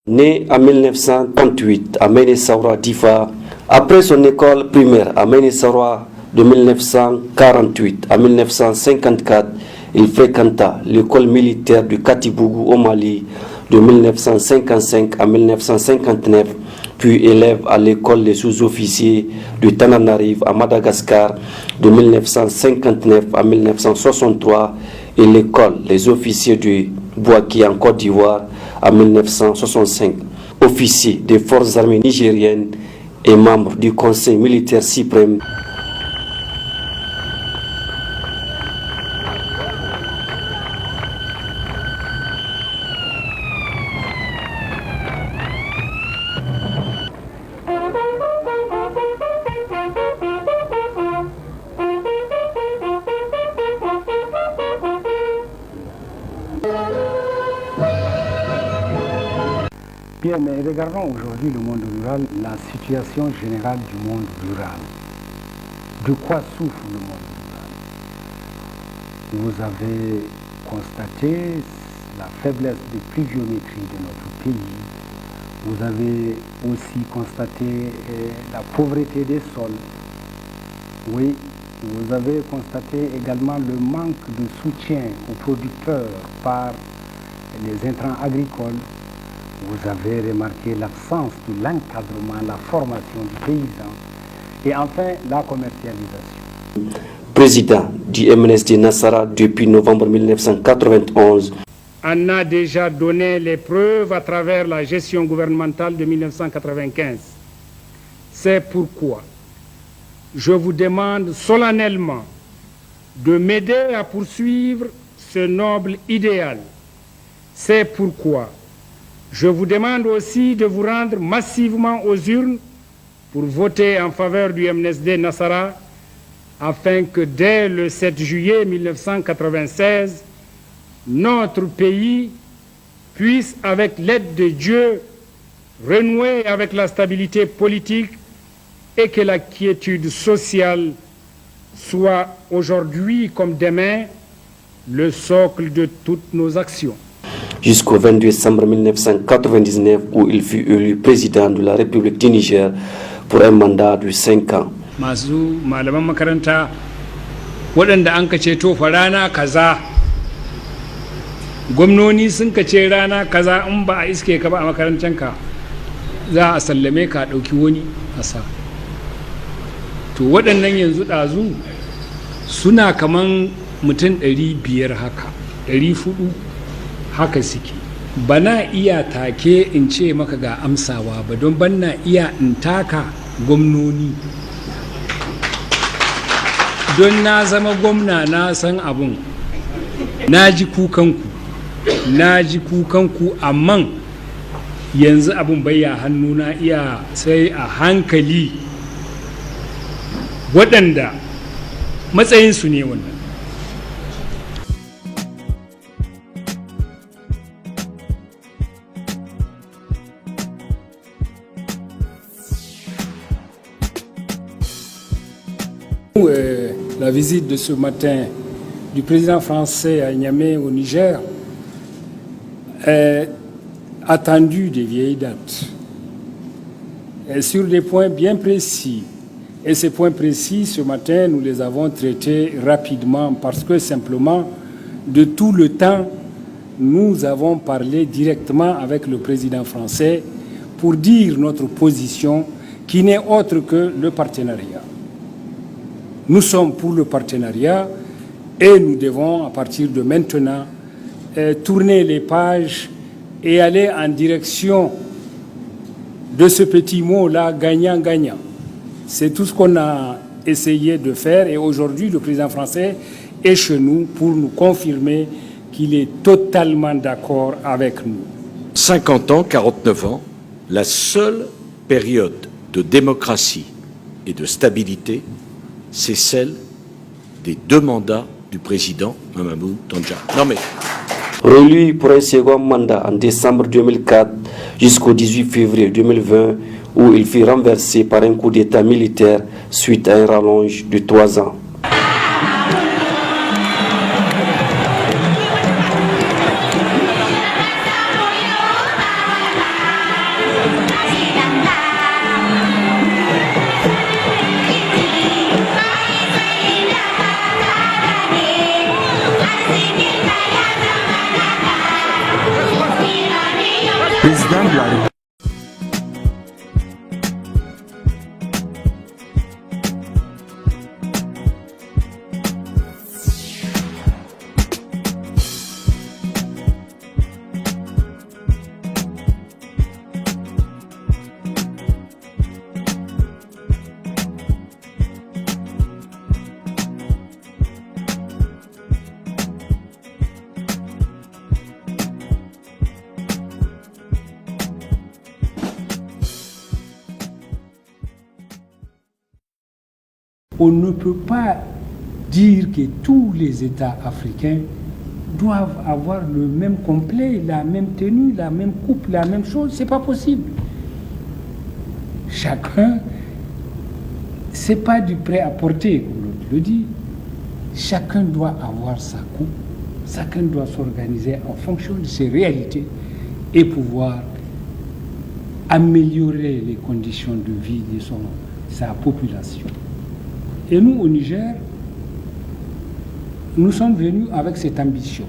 Né en 1938 à Méné-Saoura Difa, après son école primaire à Méné-Saoura de 1948 à 1954, il fréquenta l'école militaire de Katibougou au Mali de 1955 à 1959, puis élève à l'école des sous-officiers de Tananarive à Madagascar de 1959 à 1963 et l'école des officiers de Bouaki en Côte d'Ivoire en 1965. Officier des forces armées nigériennes et membre du Conseil militaire suprême. Bien, mais regardons aujourd'hui le monde rural, la situation générale du monde rural. De quoi souffre le monde rural? Vous avez constaté la faiblesse de pluviométrie de notre pays. Vous avez aussi constaté la pauvreté des sols. Oui, vous avez constaté également le manque de soutien aux producteurs par les intrants agricoles. Vous avez remarqué l'absence de l'encadrement, la formation du paysan et enfin la commercialisation. Président du MNSD Nassara depuis novembre 1991. On a déjà donné les preuves à travers la gestion gouvernementale de 1995. C'est pourquoi je vous demande solennellement de m'aider à poursuivre ce noble idéal. C'est pourquoi je vous demande aussi de vous rendre massivement aux urnes pour voter en faveur du MNSD Nassara afin que dès le 7 juillet 1996, notre pays puisse, avec l'aide de Dieu, renouer avec la stabilité politique et que la quiétude sociale soit aujourd'hui comme demain le socle de toutes nos actions. Jusqu'au 22 décembre 1999 où il fut élu président de la République du Niger pour un mandat de 5 ans. Masu malaman makaranta waɗanda an ka ceto fa rana kaza gwamnoni sun ka ce rana kaza in ba a iske ka ba a makarantanka za a sallame ka a ɗauki wani a sa. To waɗannan yanzu ɗazu suna kaman mutum 500 haka 400 haka suke. Bana iya take in ce maka ga amsawa ba don banna iya in taka gwamnoni don na zama gwamna na san abun. Na ji kukanku amma yanzu abun bayya hannu na iya sai a hankali waɗanda matsayinsu ne wannan. La visite de ce matin du président français à Niamey au Niger est attendue de vieille date et sur des points bien précis. Et ces points précis, ce matin, nous les avons traités rapidement parce que simplement, de tout le temps, nous avons parlé directement avec le président français pour dire notre position qui n'est autre que le partenariat. Nous sommes pour le partenariat et nous devons, à partir de maintenant, tourner les pages et aller en direction de ce petit mot-là, gagnant-gagnant. C'est tout ce qu'on a essayé de faire et aujourd'hui, le président français est chez nous pour nous confirmer qu'il est totalement d'accord avec nous. 50 ans, 49 ans, la seule période de démocratie et de stabilité, c'est celle des 2 mandats du président Mamadou Tandja. Non mais... Réélu pour un second mandat en décembre 2004 jusqu'au 18 février 2020 où il fut renversé par un coup d'état militaire suite à un rallonge de 3 ans. On ne peut pas dire que tous les États africains doivent avoir le même complet, la même tenue, la même coupe, la même chose. C'est pas possible. Chacun, c'est pas du prêt-à-porter, comme l'autre le dit. Chacun doit avoir sa coupe, chacun doit s'organiser en fonction de ses réalités et pouvoir améliorer les conditions de vie de sa population. Et nous, au Niger, nous sommes venus avec cette ambition.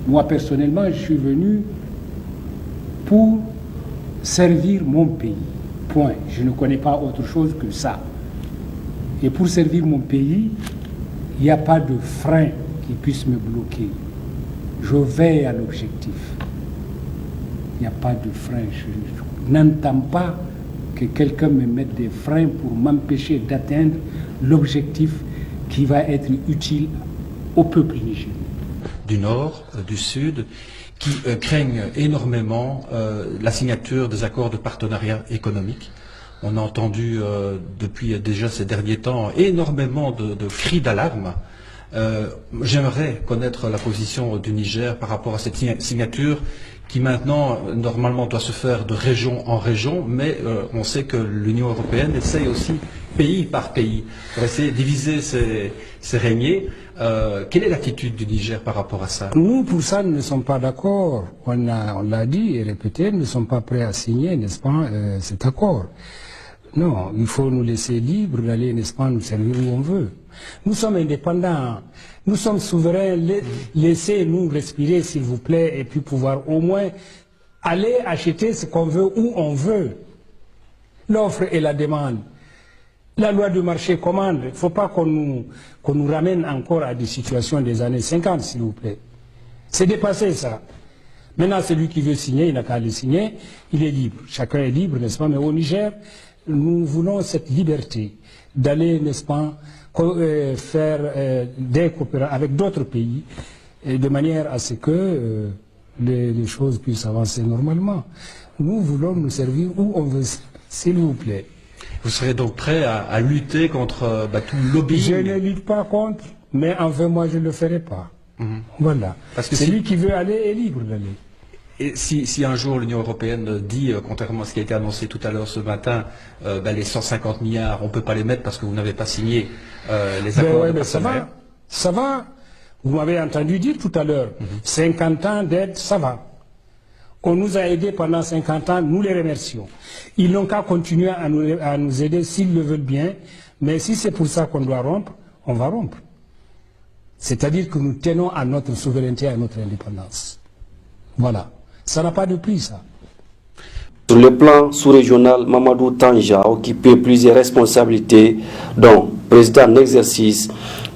Moi, personnellement, je suis venu pour servir mon pays. Point. Je ne connais pas autre chose que ça. Et pour servir mon pays, il n'y a pas de frein qui puisse me bloquer. Je veille à l'objectif. Il n'y a pas de frein. Je n'entends pas que quelqu'un me mette des freins pour m'empêcher d'atteindre l'objectif qui va être utile au peuple nigérien. Du Nord, du Sud, qui craignent énormément la signature des accords de partenariat économique. On a entendu depuis déjà ces derniers temps énormément de cris d'alarme. J'aimerais connaître la position du Niger par rapport à cette signature qui maintenant, normalement, doit se faire de région en région, mais on sait que l'Union européenne essaye aussi, pays par pays, pour essayer de diviser ces régniers. Quelle est l'attitude du Niger par rapport à ça? Nous, pour ça, nous ne sommes pas d'accord. On l'a dit et répété, nous ne sommes pas prêts à signer, n'est-ce pas, cet accord. Non, il faut nous laisser libres d'aller, n'est-ce pas, nous servir où on veut. Nous sommes indépendants, nous sommes souverains, laissez-nous respirer, s'il vous plaît, et puis pouvoir au moins aller acheter ce qu'on veut où on veut. L'offre et la demande. La loi du marché commande. Il ne faut pas qu'on nous ramène encore à des situations des années 50, s'il vous plaît. C'est dépassé, ça. Maintenant, celui qui veut signer, il n'a qu'à le signer, il est libre. Chacun est libre, n'est-ce pas? Mais au Niger, nous voulons cette liberté d'aller, n'est-ce pas, faire des coopérations avec d'autres pays, de manière à ce que les choses puissent avancer normalement. Nous voulons nous servir où on veut, s'il vous plaît. Vous serez donc prêt à lutter contre tout le lobbying? Je ne lutte pas contre, mais enfin moi je ne le ferai pas. Voilà. Parce que celui qui veut aller est libre d'aller. Et si un jour l'Union européenne dit, contrairement à ce qui a été annoncé tout à l'heure ce matin, les 150 milliards, on ne peut pas les mettre parce que vous n'avez pas signé les accords de partenariat. Ça va. Vous m'avez entendu dire tout à l'heure, 50 ans d'aide, ça va. On nous a aidés pendant 50 ans, nous les remercions. Ils n'ont qu'à continuer à nous aider s'ils le veulent bien, mais si c'est pour ça qu'on doit rompre, on va rompre. C'est-à-dire que nous tenons à notre souveraineté, à notre indépendance. Voilà. Ça n'a pas de prix, ça. Sur le plan sous-régional, Mamadou Tanja a occupé plusieurs responsabilités, dont président en exercice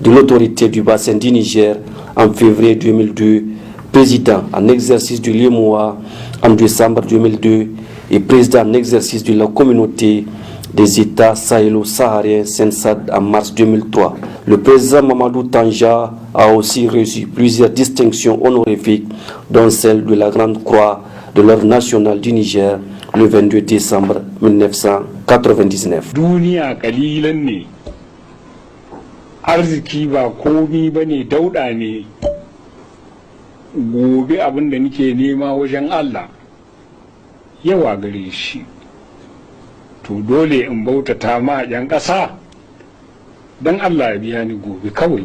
de l'autorité du bassin du Niger en février 2002, président en exercice du LIMOA en décembre 2002 et président en exercice de la communauté des États sahélo-sahariens SENSAD en mars 2003. Le président Mamadou Tanja a aussi reçu plusieurs distinctions honorifiques, dont celle de la Grande Croix de l'Ordre national du Niger le 22 décembre 1999. Duniya kalilan ne, arziki ba komi ba ne, dauda ne. Gobe abin da nake nema wajen Allah yawa gare shi. To dole in bautata ma 'yan ƙasa don Allah ya biya ni gobe kawai.